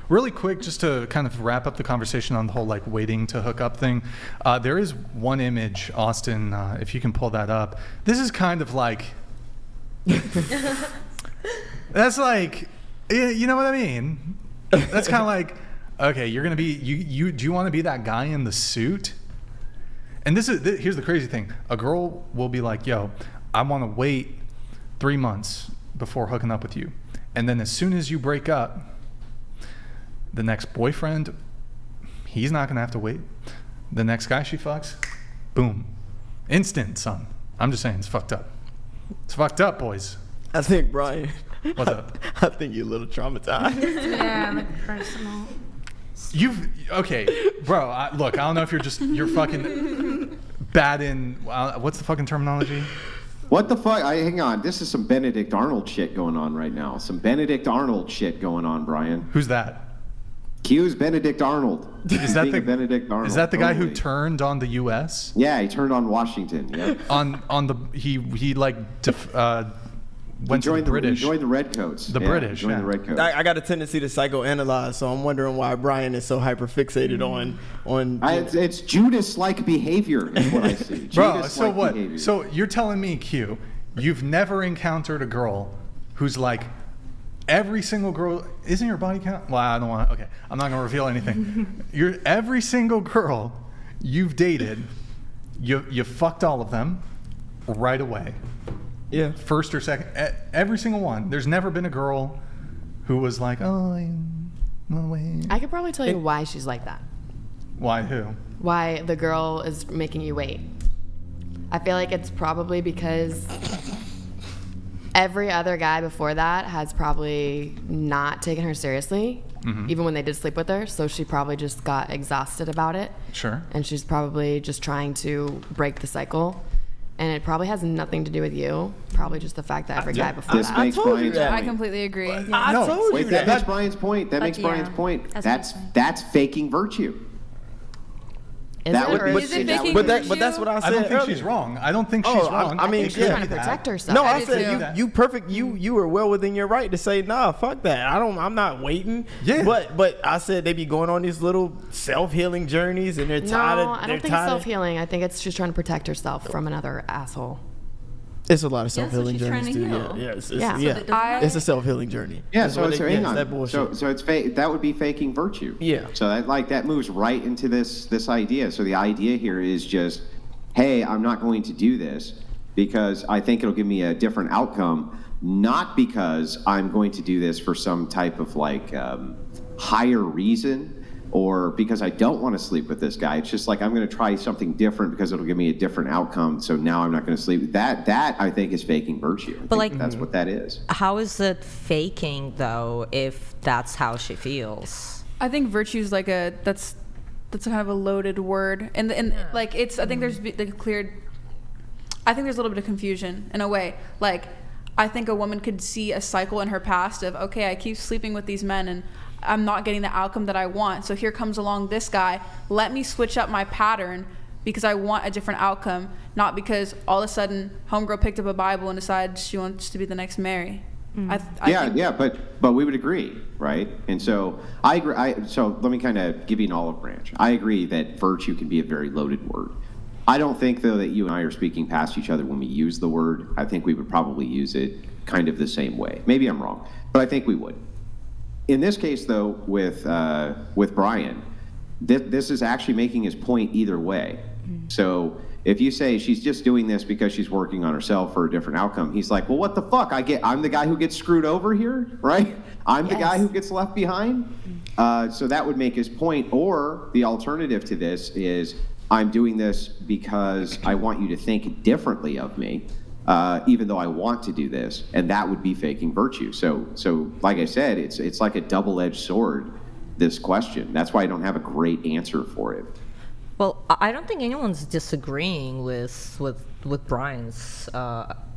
really quick, just to kind of wrap up the conversation on the whole like waiting to hook up thing. There is one image, Austin, if you can pull that up. This is kind of like, that's like, you know what I mean? That's kind of like, okay, you're gonna be, do you want to be that guy in the suit? And here's the crazy thing. A girl will be like, yo, I want to wait 3 months before hooking up with you. And then as soon as you break up, the next boyfriend, he's not going to have to wait. The next guy she fucks, boom. Instant, son. I'm just saying, it's fucked up. It's fucked up, boys. I think, Brian. What's up? I think you're a little traumatized. Yeah, like personal. Okay, bro, look, I don't know if you're fucking bad in, what's the fucking terminology? What the fuck? Hang on. This is some Benedict Arnold shit going on right now. Some Benedict Arnold shit going on, Brian. Who's that? Q's Benedict Arnold. Is that the Benedict Arnold? Is that the guy who turned on the U.S.? Yeah, he turned on Washington. Yeah. He went to the British. He joined the Redcoats. The British. Joined the Redcoats. I got a tendency to psychoanalyze, so I'm wondering why Brian is so hyper fixated on. It's Judas-like behavior, is what I see. Bro, so what? Behavior. So you're telling me, Q, you've never encountered a girl who's like, every single girl, isn't your body count? Well, I don't want to, okay, I'm not going to reveal anything. Every single girl you've dated, you fucked all of them right away. Yeah. First or second, every single one. There's never been a girl who was like, oh, no way. I could probably tell you why she's like that. Why who? Why the girl is making you wait. I feel like it's probably because every other guy before that has probably not taken her seriously, even when they did sleep with her. So she probably just got exhausted about it. Sure. And she's probably just trying to break the cycle. And it probably has nothing to do with you. Probably just the fact that every guy before this that. makes Brian's point. I completely agree. I told you that makes Brian's point. That makes Brian's point. That's faking virtue. Is it faking but that's what I said. I don't think earlier. she's wrong. I don't think she's wrong. I mean, she's trying to protect herself. No, I said you perfect. You were well within your right to say, nah, fuck that. I'm not waiting. Yeah. But I said they be going on these little self-healing journeys, and they're tired. No, I don't think it's self-healing. I think it's she's trying to protect herself from another asshole. It's a lot of self-healing journeys too. It's a self-healing journey. Yeah, so hang on. So it's that would be faking virtue. Yeah. So that moves right into this idea. So the idea here is just, hey, I'm not going to do this because I think it'll give me a different outcome, not because I'm going to do this for some type of like higher reason. Or because I don't want to sleep with this guy. It's just like I'm going to try something different because it'll give me a different outcome. So now I'm not going to sleep. That I think is faking virtue. I think that's what that is. How is it faking though if that's how she feels? I think virtue is like that's kind of a loaded word, and like it's. I think there's I think there's a little bit of confusion in a way. Like I think a woman could see a cycle in her past of, okay, I keep sleeping with these men and I'm not getting the outcome that I want. So here comes along this guy. Let me switch up my pattern because I want a different outcome, not because all of a sudden homegirl picked up a Bible and decided she wants to be the next Mary. But we would agree, right? And so I agree. So let me kind of give you an olive branch. I agree that virtue can be a very loaded word. I don't think, though, that you and I are speaking past each other when we use the word. I think we would probably use it kind of the same way. Maybe I'm wrong, but I think we would. In this case, though, with Brian, this is actually making his point either way. So if you say she's just doing this because she's working on herself for a different outcome, he's like, well, what the fuck? I'm the guy who gets screwed over here, right? I'm the guy who gets left behind. So that would make his point. Or the alternative to this is I'm doing this because I want you to think differently of me. Even though I want to do this, and that would be faking virtue. So like I said, it's like a double-edged sword, this question. That's why I don't have a great answer for it. Well, I don't think anyone's disagreeing with Brian's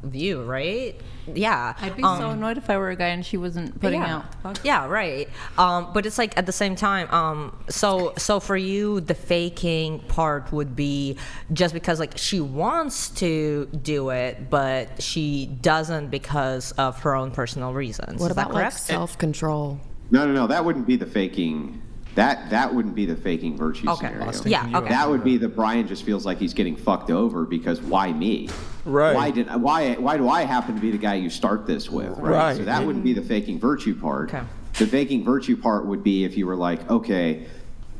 view, right? Yeah. I'd be so annoyed if I were a guy and she wasn't putting out. Yeah, right. But it's like at the same time, so for you, the faking part would be just because like she wants to do it, but she doesn't because of her own personal reasons. What Is that about like correct? self-control? No. That wouldn't be the faking. That wouldn't be the faking virtue Okay. scenario. Yeah. Okay. That would be the Brian just feels like he's getting fucked over because why me? Right. Why do I happen to be the guy you start this with? Right. So that wouldn't be the faking virtue part. Okay. The faking virtue part would be if you were like, okay,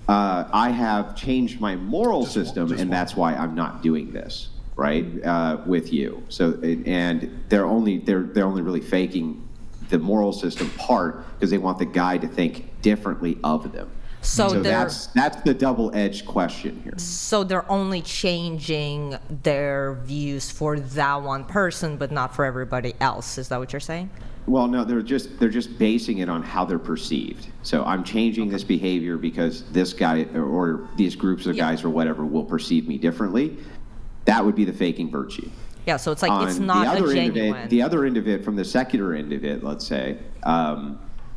I have changed my moral system, and that's why I'm not doing this, right? With you. So and they're only really faking the moral system part because they want the guy to think differently of them. So that's the double-edged question here. So they're only changing their views for that one person, but not for everybody else. Is that what you're saying? Well, no, they're just basing it on how they're perceived. So I'm changing this behavior because this guy or these groups of guys or whatever will perceive me differently. That would be the faking virtue. Yeah. So it's like On it's not a genuine. The other end of it, from the secular end of it, let's say.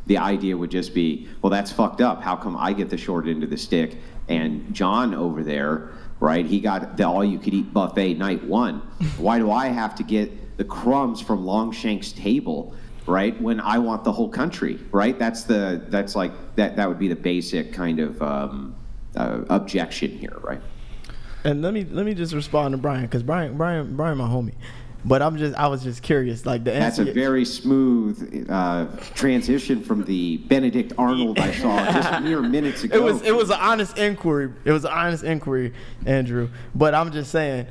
The idea would just be, well, that's fucked up. How come I get the short end of the stick and John over there, right? He got the all-you-could-eat buffet night one. Why do I have to get the crumbs from Longshank's table, right? When I want the whole country, right? That would be the basic kind of objection here, right? And let me just respond to Brian because Brian my homie. But I was just curious, like the answer. That's a very smooth transition from the Benedict Arnold I saw just mere minutes ago. It was an honest inquiry. It was an honest inquiry, Andrew. But I'm just saying,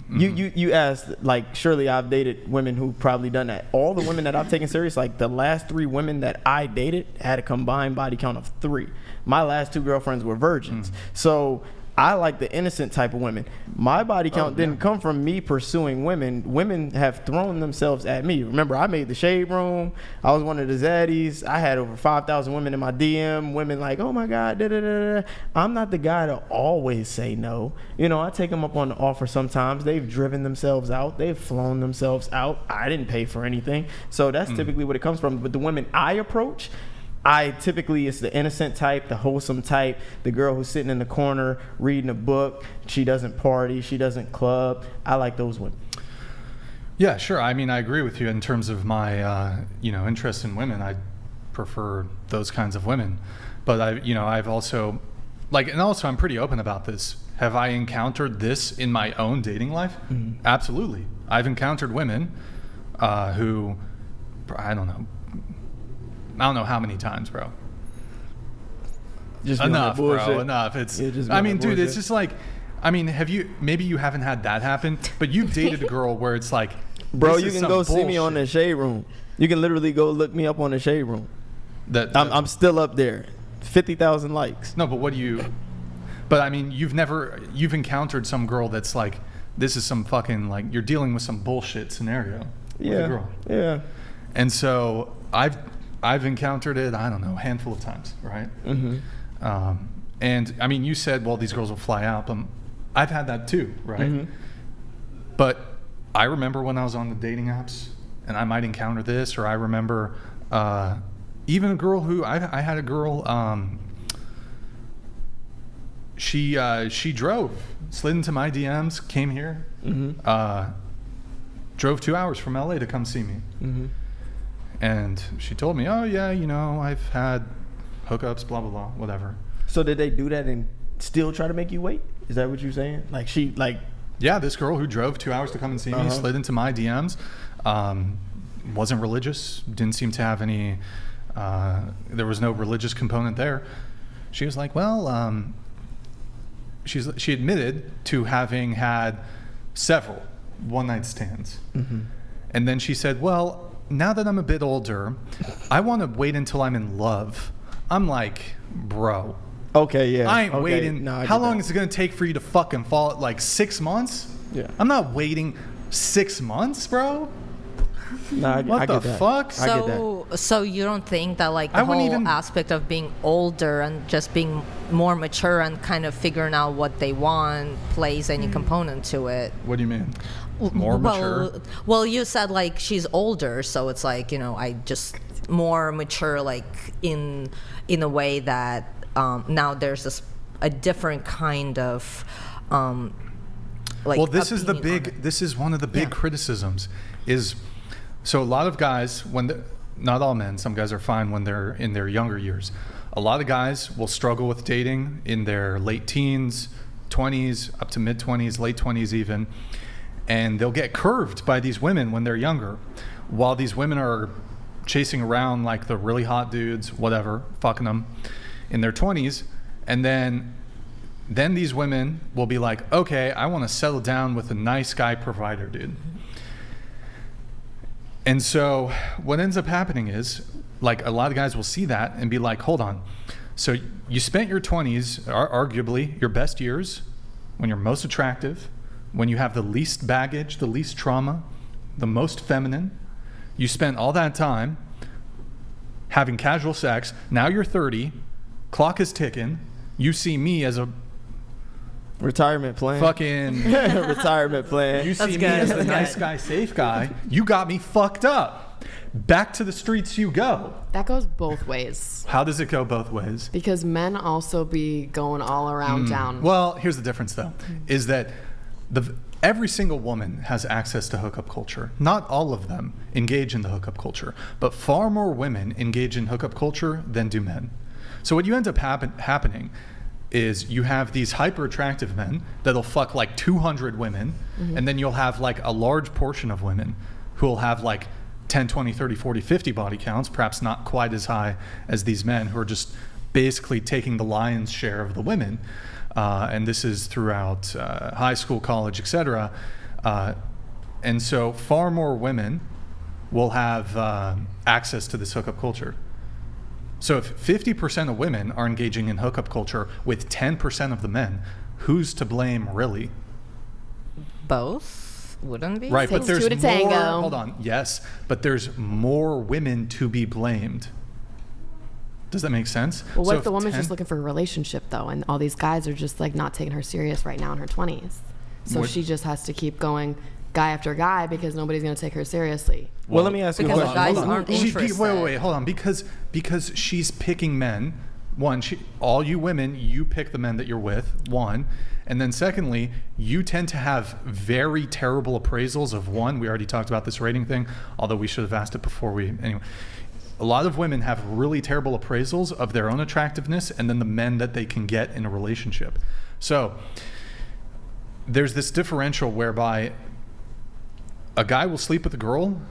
you asked, like, surely I've dated women who probably done that. All the women that I've taken serious, like the last 3 women that I dated had a combined body count of 3. My last 2 girlfriends were virgins. So I like the innocent type of women. My body count didn't come from me pursuing women. Women have thrown themselves at me. Remember, I made the Shade Room. I was one of the zaddies. I had over 5,000 women in my DM. Women like, oh my God, da-da-da-da. I'm not the guy to always say no. You know, I take them up on the offer sometimes. They've driven themselves out. They've flown themselves out. I didn't pay for anything. So that's typically what it comes from. But the women I approach, it's the innocent type, the wholesome type, the girl who's sitting in the corner reading a book. She doesn't party. She doesn't club. I like those women. Yeah, sure. I mean, I agree with you in terms of my, interest in women. I prefer those kinds of women. But I've also, I'm pretty open about this. Have I encountered this in my own dating life? Mm-hmm. Absolutely. I've encountered women who, I don't know how many times, bro. Just enough, bro. Enough. It's just like, maybe you haven't had that happen, but you've dated a girl where it's like, bro, you can go see me on the Shade Room. You can literally go look me up on the Shade Room. I'm still up there. 50,000 likes. No, but you've encountered some girl that's like, this is some fucking, like, you're dealing with some bullshit scenario with a girl. Yeah. And so I've encountered it, I don't know, a handful of times, right? Mm-hmm. And I mean, you said, well, these girls will fly out, but I've had that too, right? Mm-hmm. But I remember when I was on the dating apps, and I might encounter this, or I remember even a girl who, I had a girl, she drove, slid into my DMs, came here, drove 2 hours from LA to come see me. Mm-hmm. And she told me, oh, yeah, I've had hookups, blah, blah, blah, whatever. So did they do that and still try to make you wait? Is that what you're saying? Yeah, this girl who drove 2 hours to come and see me, slid into my DMs, wasn't religious, didn't seem to have any, there was no religious component there. She was like, well, she admitted to having had several one-night stands. Mm-hmm. And then she said, well, now that I'm a bit older, I want to wait until I'm in love. I'm like, bro. Okay, yeah. I ain't waiting. No, how long is it going to take for you to fucking fall? Like 6 months? Yeah. I'm not waiting 6 months, bro. No, what the fuck? So you don't think that, like, the whole aspect of being older and just being more mature and kind of figuring out what they want plays any component to it? What do you mean? More mature? Well, you said, like, she's older, so it's like, I just more mature, like, in a way that now there's a different kind of like. Well, this is one of the big criticisms is, so a lot of guys, when not all men, some guys are fine when they're in their younger years. A lot of guys will struggle with dating in their late teens, 20s, up to mid-20s, late 20s even, and they'll get curved by these women when they're younger, while these women are chasing around like the really hot dudes, whatever, fucking them in their 20s, and then these women will be like, okay, I want to settle down with a nice guy provider, dude. And so what ends up happening is, like, a lot of guys will see that and be like, hold on. So you spent your 20s, arguably your best years, when you're most attractive, when you have the least baggage, the least trauma, the most feminine. You spent all that time having casual sex. Now you're 30, clock is ticking. You see me as a retirement plan. Fucking retirement plan. You see me as the nice guy, safe guy. You got me fucked up. Back to the streets you go. That goes both ways. How does it go both ways? Because men also be going all around town. Well, here's the difference, though, is that every single woman has access to hookup culture. Not all of them engage in the hookup culture, but far more women engage in hookup culture than do men. So what you end up happening is you have these hyper attractive men that'll fuck like 200 women, and then you'll have like a large portion of women who will have like 10, 20, 30, 40, 50 body counts, perhaps not quite as high as these men who are just basically taking the lion's share of the women. And this is throughout high school, college, etc. And so far more women will have access to this hookup culture. So if 50% of women are engaging in hookup culture with 10% of the men, who's to blame really? Both. Wouldn't be. Right, Takes but there's two to tango. more. Hold on. Yes, but there's more women to be blamed. Does that make sense? Well, what So if the woman's 10 just looking for a relationship, though, and all these guys are just like not taking her serious right now in her 20s? So What- she just has to keep going guy after guy because nobody's going to take her seriously. Well, let me ask you a because question. guys Hold on. aren't interested. Wait, hold on. Because she's picking men. One, all you women, you pick the men that you're with. One, and then secondly, you tend to have very terrible appraisals of one. We already talked about this rating thing, although we should have asked it before we. Anyway, a lot of women have really terrible appraisals of their own attractiveness, and then the men that they can get in a relationship. So there's this differential whereby a guy will sleep with a girl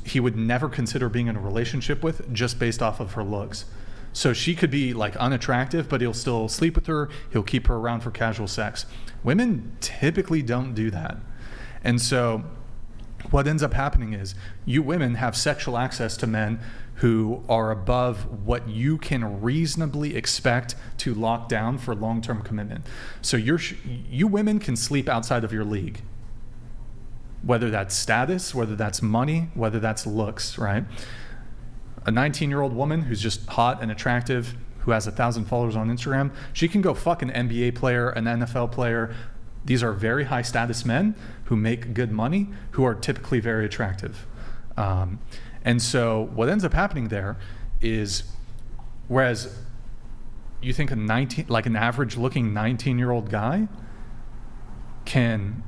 he would never consider being in a relationship with just based off of her looks. So she could be like unattractive, but he'll still sleep with her. He'll keep her around for casual sex. Women typically don't do that. And so what ends up happening is you women have sexual access to men who are above what you can reasonably expect to lock down for long-term commitment. So you women can sleep outside of your league. Whether that's status, whether that's money, whether that's looks, right? A 19-year-old woman who's just hot and attractive, who has 1,000 followers on Instagram, she can go fuck an NBA player, an NFL player. These are very high status men who make good money, who are typically very attractive. And so what ends up happening there is, whereas you think an average looking 19-year-old guy can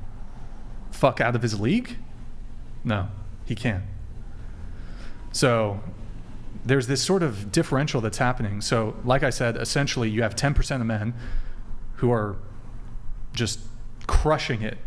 fuck out of his league? No, he can't. So there's this sort of differential that's happening. So like I said, essentially you have 10% of men who are just crushing it.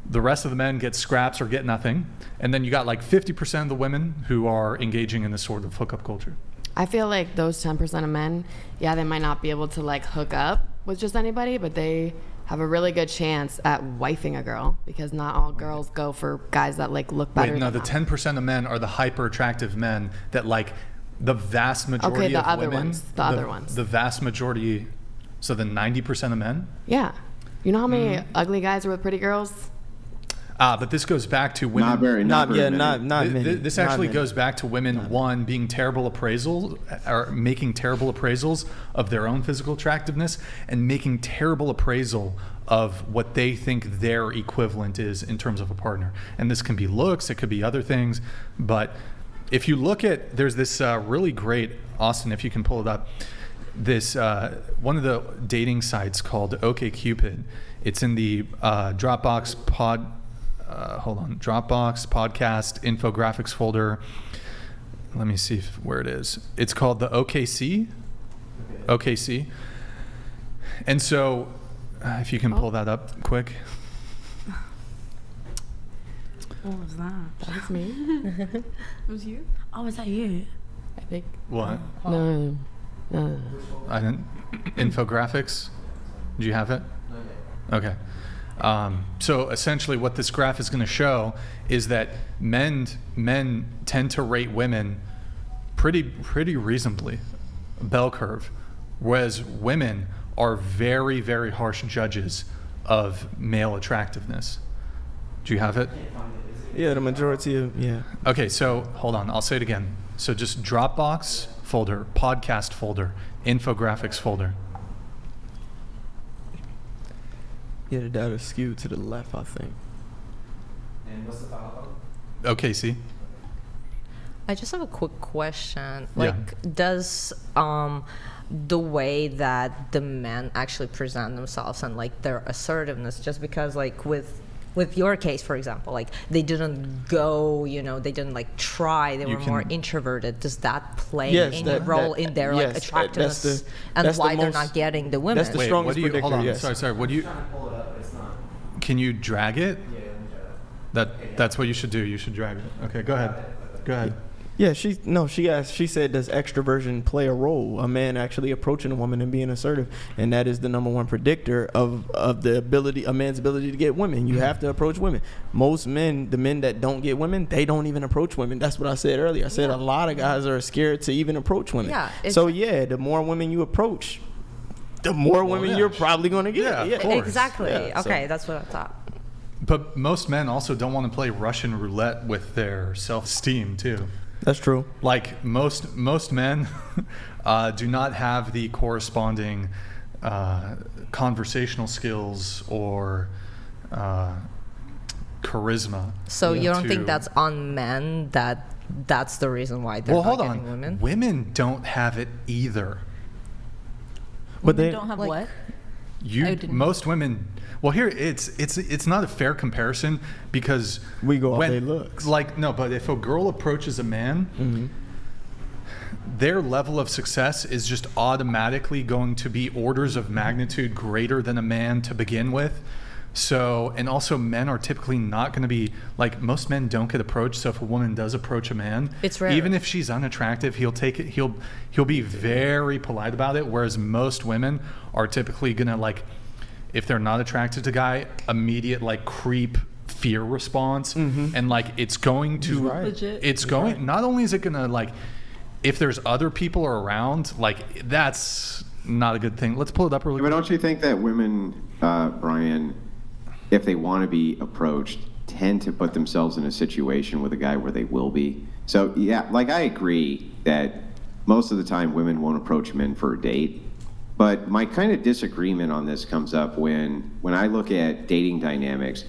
The rest of the men get scraps or get nothing. And then you got like 50% of the women who are engaging in this sort of hookup culture. I feel like those 10% of men, yeah, they might not be able to like hook up with just anybody, but they have a really good chance at wifing a girl because not all girls go for guys that like look better. Wait, no, than the them. 10% of men are the hyper attractive men that like the vast majority Okay, the of other women. ones, the other ones. The vast majority, so the 90% of men? Yeah. You know how many ugly guys are with pretty girls? But this goes back to women. Not many. This actually goes back to women, one, being terrible appraisals, or making terrible appraisals of their own physical attractiveness, and making terrible appraisal of what they think their equivalent is in terms of a partner. And this can be looks, it could be other things. But if you look at, there's this really great, Austin, if you can pull it up, this one of the dating sites called OkCupid. It's in the Dropbox hold on, Dropbox, podcast, infographics folder. Let me see where it is. It's called the OKC. OKC. And so, if you can pull that up quick. What was that? That was me. It was you? Oh, is that you? I think. What? No. I didn't. Infographics. Do you have it? Okay. So essentially, what this graph is going to show is that men tend to rate women pretty reasonably, bell curve, whereas women are very, very harsh judges of male attractiveness. Do you have it? Yeah, the majority of, yeah. Okay, so hold on. I'll say it again. So just Dropbox folder, podcast folder, infographics folder. Yeah, the data's skewed to the left, I think. And what's the file? Okay, see? I just have a quick question. Yeah. Like, does the way that the men actually present themselves and like their assertiveness, just because like with your case, for example, like they didn't go, they didn't like try, they were more introverted. Does that play any role in their like attractiveness and why they're not getting the women? That's the strongest predictor. Hold on, yes. sorry. What do you? Can you drag it? Yeah, that's what you should do. You should drag it. Okay, go ahead. Yeah, she asked, she said, does extroversion play a role? A man actually approaching a woman and being assertive, and that is the number one predictor of a man's ability to get women. You have to approach women. Most men, the men that don't get women, they don't even approach women. That's what I said earlier. I said a lot of guys are scared to even approach women. Yeah, so yeah, the more women you approach, the more women you're probably going to get. Yeah, of course. Exactly. Yeah, okay, that's what I thought. But most men also don't want to play Russian roulette with their self-esteem too. That's true. Like most men do not have the corresponding conversational skills or charisma. So you don't think that's on men, that's the reason why they're not getting women? Women don't have it either. But They they don't have like- what? Most women. Well, here it's not a fair comparison because we go off their looks. Like no, but if a girl approaches a man, their level of success is just automatically going to be orders of magnitude greater than a man to begin with. So, and also men are typically not going to be like, most men don't get approached. So if a woman does approach a man, it's rare. Even if she's unattractive, he'll take it. He'll be very polite about it. Whereas most women are typically going to like, if they're not attracted to a guy, immediate like creep fear response. And like, it's going to, it's going, not only is it going to like, if there's other people around, like that's not a good thing. Let's pull it up really quick. But don't you think that women, Brian, if they want to be approached, tend to put themselves in a situation with a guy where they will be? So yeah, like I agree that most of the time women won't approach men for a date. But my kind of disagreement on this comes up when I look at dating dynamics.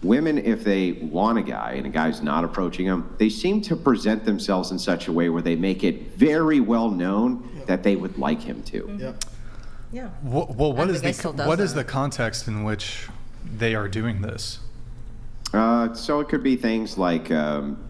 Women, if they want a guy and a guy's not approaching them, they seem to present themselves in such a way where they make it very well known that they would like him to. Yeah. Well, what is the the context in which they are doing this? So it could be things like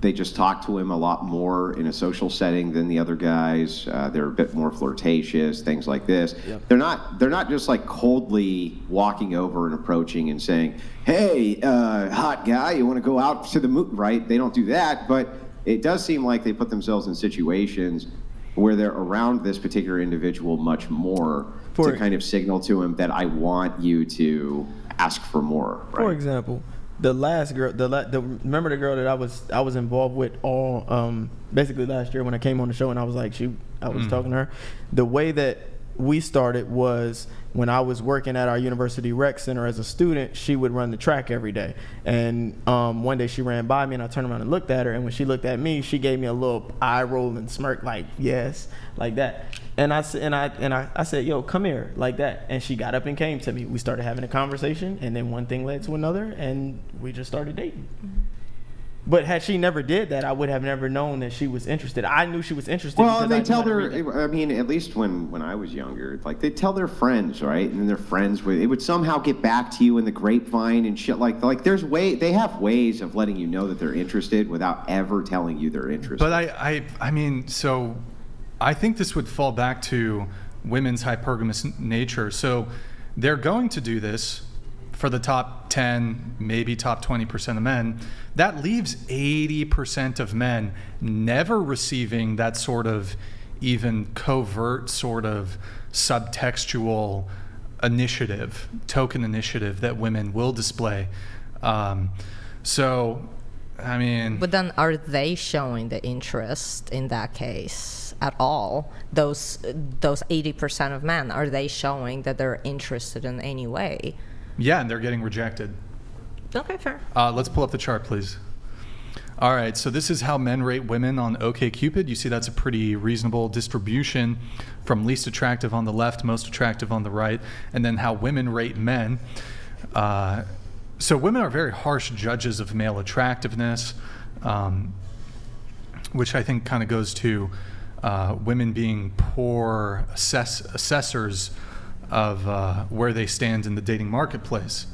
they just talk to him a lot more in a social setting than the other guys. They're a bit more flirtatious, things like this. Yep. They're not just like coldly walking over and approaching and saying, "Hey, hot guy, you want to go out to the moon?" Right? They don't do that, but it does seem like they put themselves in situations where they're around this particular individual much more to kind of signal to him that I want you to ask for more. Right? For example, the last girl, remember the girl that I was involved with all basically last year when I came on the show and I was like I was talking to her. The way that we started was when I was working at our university rec center as a student, she would run the track every day. And one day she ran by me and I turned around and looked at her, and when she looked at me, she gave me a little eye roll and smirk like, yes, like that. And I said, yo, come here, like that. And she got up and came to me. We started having a conversation, and then one thing led to another, and we just started dating. But had she never did that, I would have never known that she was interested. I knew she was interested. Well, because they I tell knew how to read it. their. I mean, at least when I was younger, like they tell their friends, right? And then their friends would. It would somehow get back to you in the grapevine and shit. Like there's they have ways of letting you know that they're interested without ever telling you they're interested. But I mean, so I think this would fall back to women's hypergamous nature. So they're going to do this for the top 10, maybe top 20% of men. That leaves 80% of men never receiving that sort of even covert sort of subtextual initiative, token initiative that women will display. So, I mean... But then are they showing the interest in that case at all? Those 80% of men, are they showing that they're interested in any way? Yeah, and they're getting rejected. Okay, fair. Let's pull up the chart, please. All right, so this is how men rate women on OkCupid. You see that's a pretty reasonable distribution from least attractive on the left, most attractive on the right, and then how women rate men. So women are very harsh judges of male attractiveness, which I think kind of goes to women being poor assessors of where they stand in the dating marketplace,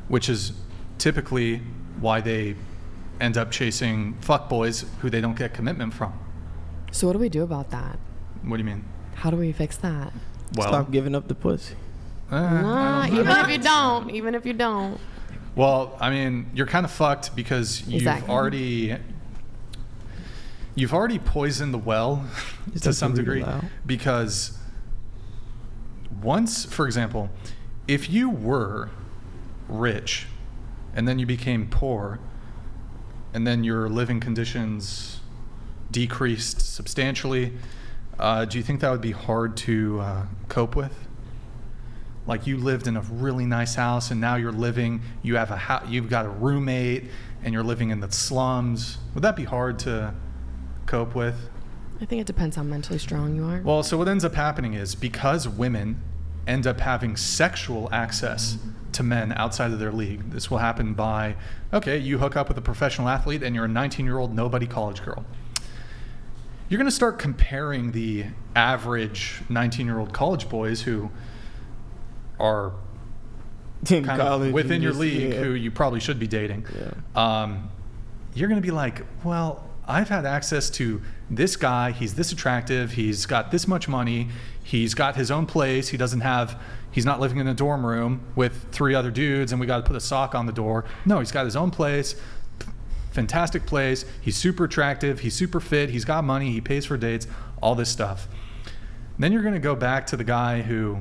which is typically why they end up chasing fuckboys who they don't get commitment from. So what do we do about that? What do you mean? How do we fix that? Well, Stop giving up the pussy. Nah, even if you don't. Well, I mean, you're kind of fucked because Exactly. you've already poisoned the well to some degree, because once, for example, if you were rich and then you became poor and then your living conditions decreased substantially, do you think that would be hard to cope with? Like you lived in a really nice house and now you're living, you have you've got a roommate and you're living in the slums. Would that be hard to cope with? I think it depends how mentally strong you are. Well, so what ends up happening is because women end up having sexual access to men outside of their league, this will happen by, okay, you hook up with a professional athlete and you're a 19-year-old nobody college girl. You're going to start comparing the average 19-year-old college boys who are kind of within your league, who you probably should be dating. Yeah. You're going to be like, well, I've had access to this guy. He's this attractive. He's got this much money. He's got his own place. He's not living in a dorm room with 3 other dudes and we got to put a sock on the door. No, he's got his own place. Fantastic place. He's super attractive. He's super fit. He's got money. He pays for dates, all this stuff. Then you're going to go back to the guy who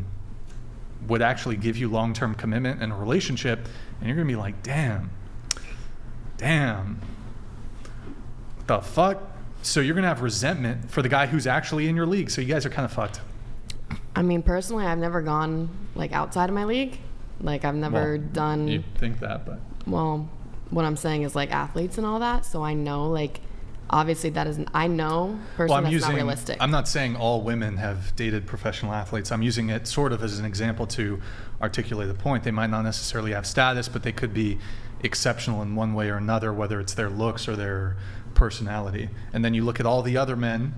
would actually give you long-term commitment and a relationship, and you're going to be like, damn, the fuck? So you're going to have resentment for the guy who's actually in your league. So you guys are kind of fucked. I mean, personally, I've never gone like outside of my league. Like I've never done. You think that, but. Well, what I'm saying is like athletes and all that. So I know like, obviously that isn't, I know personally that's not realistic. I'm not saying all women have dated professional athletes. I'm using it sort of as an example to articulate the point. They might not necessarily have status, but they could be exceptional in one way or another, whether it's their looks or their personality. And then you look at all the other men,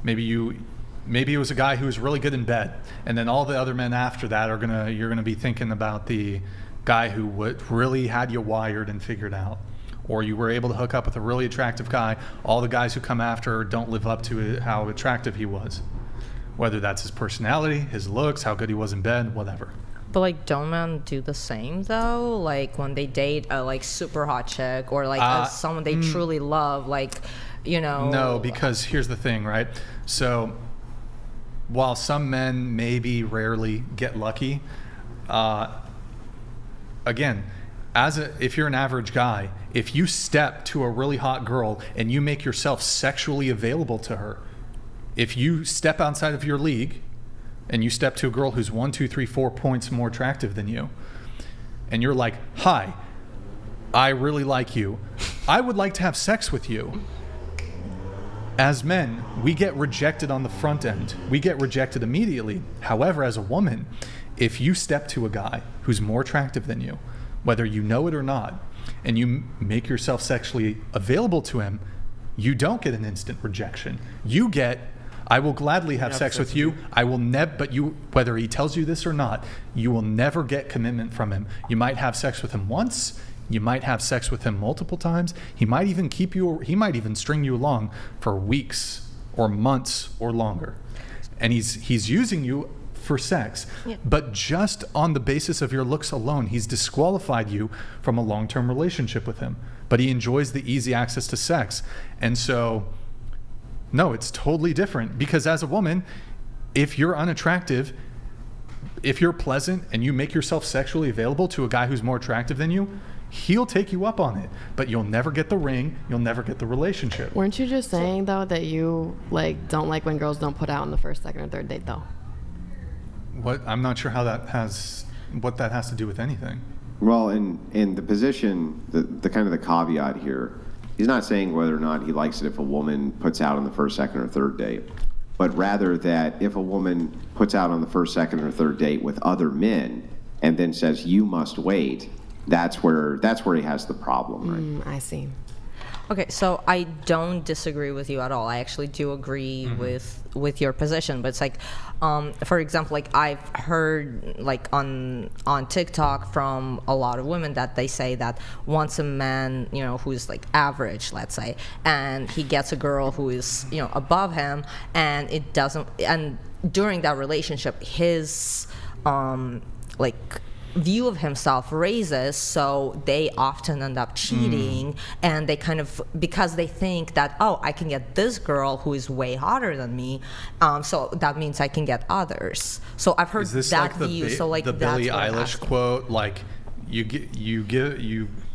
maybe it was a guy who was really good in bed, and then all the other men after that you're gonna be thinking about the guy who really had you wired and figured out. Or you were able to hook up with a really attractive guy. All the guys who come after don't live up to how attractive he was. Whether that's his personality, his looks, how good he was in bed, whatever. But like, don't men do the same though? Like when they date a like super hot chick or like someone they truly love, like, you know. No, because here's the thing, right? So while some men maybe rarely get lucky, again, if you're an average guy, if you step to a really hot girl and you make yourself sexually available to her, if you step outside of your league and you step to a girl who's 1, 2, 3, 4 points more attractive than you, and you're like, hi, I really like you. I would like to have sex with you. As men, we get rejected on the front end. We get rejected immediately. However, as a woman, if you step to a guy who's more attractive than you, whether you know it or not, and you make yourself sexually available to him, you don't get an instant rejection. You get, I will gladly have sex with you. I will never, but you, whether he tells you this or not, you will never get commitment from him. You might have sex with him once. You might have sex with him multiple times. He might even he might even string you along for weeks or months or longer. And he's using you for sex, but just on the basis of your looks alone, he's disqualified you from a long-term relationship with him. But he enjoys the easy access to sex. And so, no, it's totally different, because as a woman, if you're unattractive, if you're pleasant and you make yourself sexually available to a guy who's more attractive than you, he'll take you up on it, but you'll never get the ring, you'll never get the relationship. Weren't you just saying though that you don't like when girls don't put out on the first, second, or third date though? What? I'm not sure what that has to do with anything. Well, in the position, the kind of the caveat here, he's not saying whether or not he likes it if a woman puts out on the first, second, or third date, but rather that if a woman puts out on the first, second, or third date with other men and then says, you must wait, that's where he has the problem, right? I see. Okay, so I don't disagree with you at all. I actually do agree with your position, but it's like, for example, like I've heard like on TikTok from a lot of women that they say that once a man, who's like average, let's say, and he gets a girl who is, above him, and it doesn't, and during that relationship, his like view of himself raises, so they often end up cheating, and they kind of, because they think that, oh, I can get this girl who is way hotter than me, so that means I can get others. So I've heard this that like view. So like the that's Billie what I'm Eilish asking. quote, like you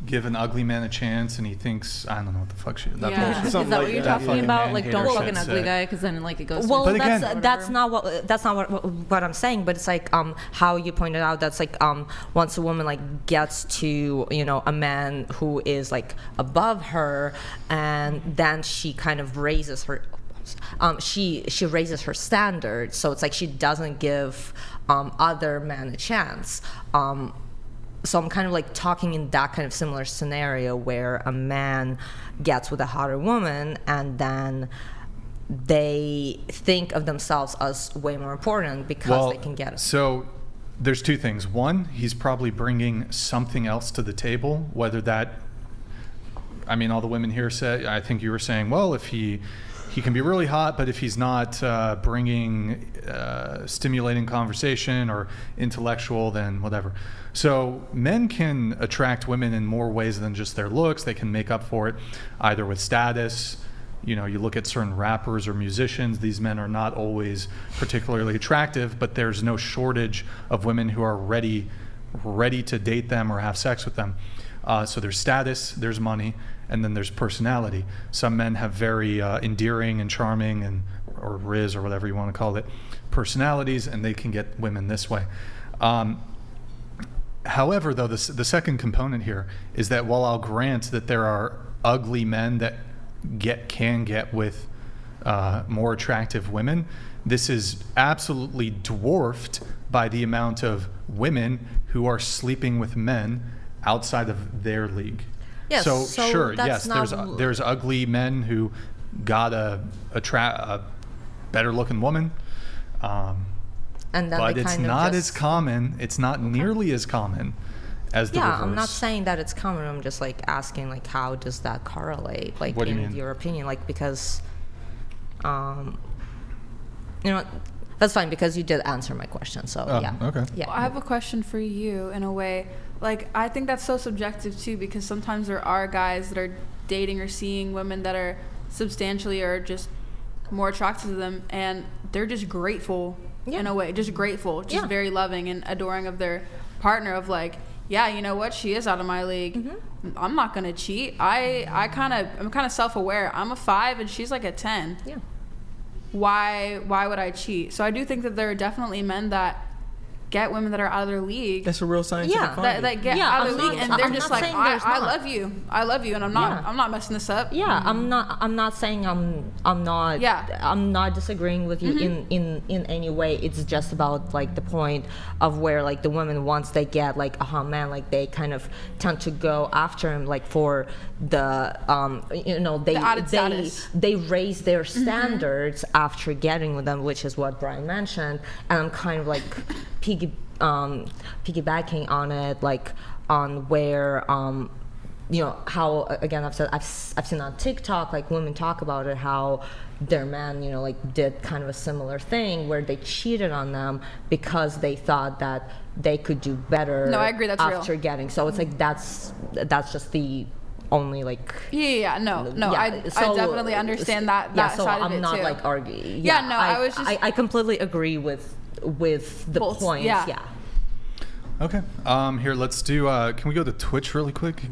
give an ugly man a chance, and he thinks, I don't know what the fuck she. That Yeah. bullshit. Is Something that like what you're that. talking about? Like, don't hater fuck shit an ugly said. guy, because then like it goes. Well, But again- that's not what I'm saying. But it's like how you pointed out. That's like once a woman like gets to a man who is like above her, and then she kind of raises her. She raises her standards. So it's like she doesn't give other men a chance. So I'm kind of like talking in that kind of similar scenario where a man gets with a hotter woman, and then they think of themselves as way more important because they can get it. So there's two things. One, he's probably bringing something else to the table, whether that, I mean, all the women here said, I think you were saying, well, if he can be really hot, but if he's not bringing stimulating conversation or intellectual, then whatever. So men can attract women in more ways than just their looks. They can make up for it either with status. You look at certain rappers or musicians, these men are not always particularly attractive, but there's no shortage of women who are ready to date them or have sex with them. So there's status, there's money, and then there's personality. Some men have very endearing and charming or Riz or whatever you want to call it, personalities, and they can get women this way. However, though, the second component here is that while I'll grant that there are ugly men that can get with more attractive women, this is absolutely dwarfed by the amount of women who are sleeping with men outside of their league. Yes, so sure, that's yes, there's ugly men who got a better looking woman. And then but they it's kind of not just, as common. It's not nearly as common as the reverse. I'm not saying that it's common. I'm just like asking, like, how does that correlate? Like, What do you in mean? your opinion, like, because, that's fine because you did answer my question. So yeah. Okay. Yeah. Well, I have a question for you in a way. Like, I think that's so subjective too, because sometimes there are guys that are dating or seeing women that are substantially or just more attracted to them, and they're just grateful in a way, just very loving and adoring of their partner, of like, yeah, you know what, she is out of my league. I'm not gonna cheat. I'm kind of self-aware. I'm a 5 and she's like a 10. Yeah. Why would I cheat? So I do think that there are definitely men that get women that are out of their league. That's a real scientific Yeah, finding. that get Yeah, out of I'm the league, not- and they're I'm just not like, saying there's I not. love you, and I'm not, Yeah. I'm not messing this up. Yeah, I'm not saying I'm not. Yeah. I'm not disagreeing with you in any way. It's just about like the point of where like the women, once they get like a man, like they kind of tend to go after him, like for the they The added status. they raise their standards after getting with them, which is what Brian mentioned, and I'm kind of like piggybacking on it, like on where how, again, I've seen on TikTok, like women talk about it, how their man like did kind of a similar thing where they cheated on them because they thought that they could do better. No, I agree, that's real. after getting. So it's like that's just the only like. No, Yeah, I so- definitely understand that so side of I'm it not too. like arguing. Yeah, no, I was just- I completely agree with the Both, points. yeah. Yeah. Okay. Here, let's do. Can we go to Twitch really quick?